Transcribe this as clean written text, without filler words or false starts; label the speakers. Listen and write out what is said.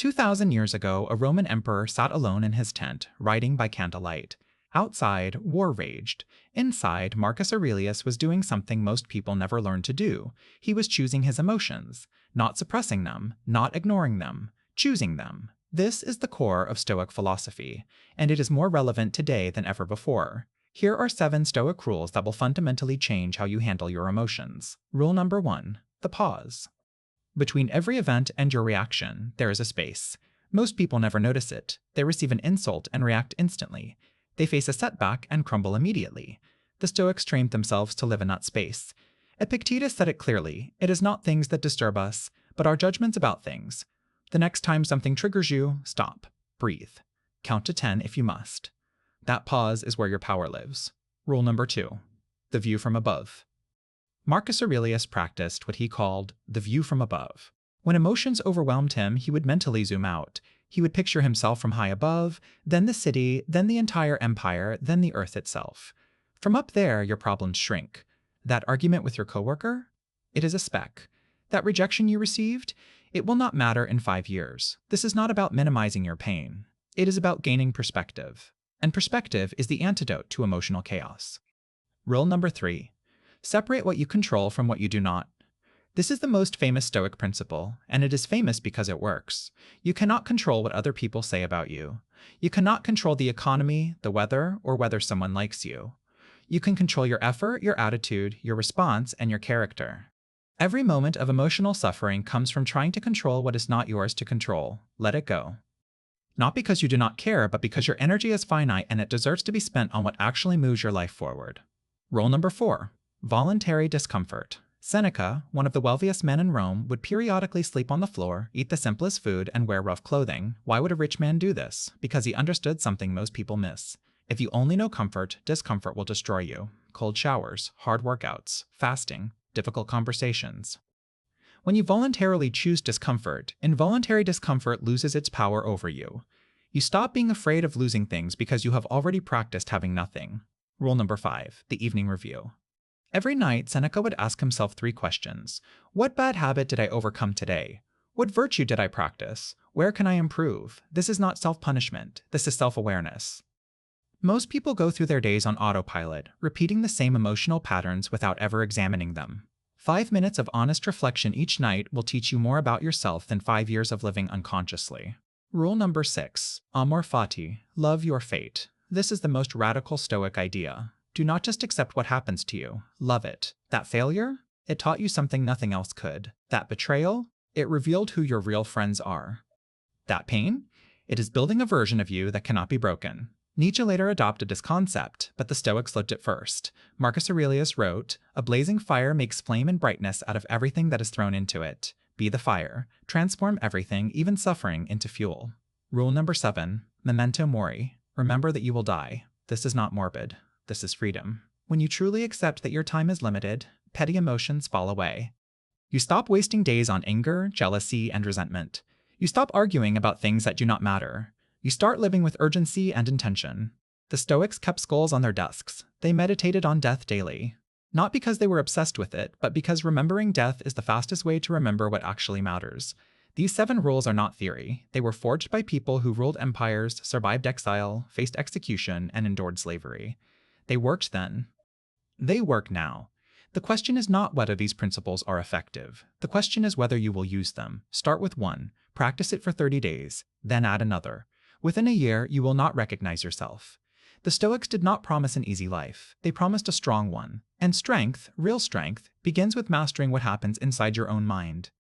Speaker 1: 2,000 years ago, a Roman emperor sat alone in his tent, writing by candlelight. Outside, war raged. Inside, Marcus Aurelius was doing something most people never learn to do. He was choosing his emotions, not suppressing them, not ignoring them, choosing them. This is the core of Stoic philosophy, and it is more relevant today than ever before. Here are 7 Stoic rules that will fundamentally change how you handle your emotions. Rule number 1, the pause. Between every event and your reaction, there is a space. Most people never notice it. They receive an insult and react instantly. They face a setback and crumble immediately. The Stoics trained themselves to live in that space. Epictetus said it clearly: it is not things that disturb us, but our judgments about things. The next time something triggers you, stop, breathe. Count to 10 if you must. That pause is where your power lives. Rule number 2, the view from above. Marcus Aurelius practiced what he called the view from above. When emotions overwhelmed him, he would mentally zoom out. He would picture himself from high above, then the city, then the entire empire, then the earth itself. From up there, your problems shrink. That argument with your coworker? It is a speck. That rejection you received? It will not matter in 5 years. This is not about minimizing your pain. It is about gaining perspective. And perspective is the antidote to emotional chaos. Rule number 3, separate what you control from what you do not. This is the most famous Stoic principle, and it is famous because it works. You cannot control what other people say about you. You cannot control the economy, the weather, or whether someone likes you. You can control your effort, your attitude, your response, and your character. Every moment of emotional suffering comes from trying to control what is not yours to control. Let it go. Not because you do not care, but because your energy is finite and it deserves to be spent on what actually moves your life forward. Rule number 4, voluntary discomfort. Seneca, one of the wealthiest men in Rome, would periodically sleep on the floor, eat the simplest food, and wear rough clothing. Why would a rich man do this? Because he understood something most people miss. If you only know comfort, discomfort will destroy you. Cold showers, hard workouts, fasting, difficult conversations. When you voluntarily choose discomfort, involuntary discomfort loses its power over you. You stop being afraid of losing things because you have already practiced having nothing. Rule number 5, the evening review. Every night, Seneca would ask himself 3 questions. What bad habit did I overcome today? What virtue did I practice? Where can I improve? This is not self-punishment. This is self-awareness. Most people go through their days on autopilot, repeating the same emotional patterns without ever examining them. 5 minutes of honest reflection each night will teach you more about yourself than 5 years of living unconsciously. Rule number 6, Amor Fati, love your fate. This is the most radical Stoic idea. Do not just accept what happens to you, love it. That failure? It taught you something nothing else could. That betrayal? It revealed who your real friends are. That pain? It is building a version of you that cannot be broken. Nietzsche later adopted this concept, but the Stoics lived it first. Marcus Aurelius wrote, "A blazing fire makes flame and brightness out of everything that is thrown into it. Be the fire. Transform everything, even suffering, into fuel." Rule number 7, Memento Mori. Remember that you will die. This is not morbid. This is freedom. When you truly accept that your time is limited, petty emotions fall away. You stop wasting days on anger, jealousy, and resentment. You stop arguing about things that do not matter. You start living with urgency and intention. The Stoics kept skulls on their desks. They meditated on death daily. Not because they were obsessed with it, but because remembering death is the fastest way to remember what actually matters. These 7 rules are not theory. They were forged by people who ruled empires, survived exile, faced execution, and endured slavery. They worked then. They work now. The question is not whether these principles are effective. The question is whether you will use them. Start with 1, practice it for 30 days, then add another. Within a year, you will not recognize yourself. The Stoics did not promise an easy life. They promised a strong one. And strength, real strength, begins with mastering what happens inside your own mind.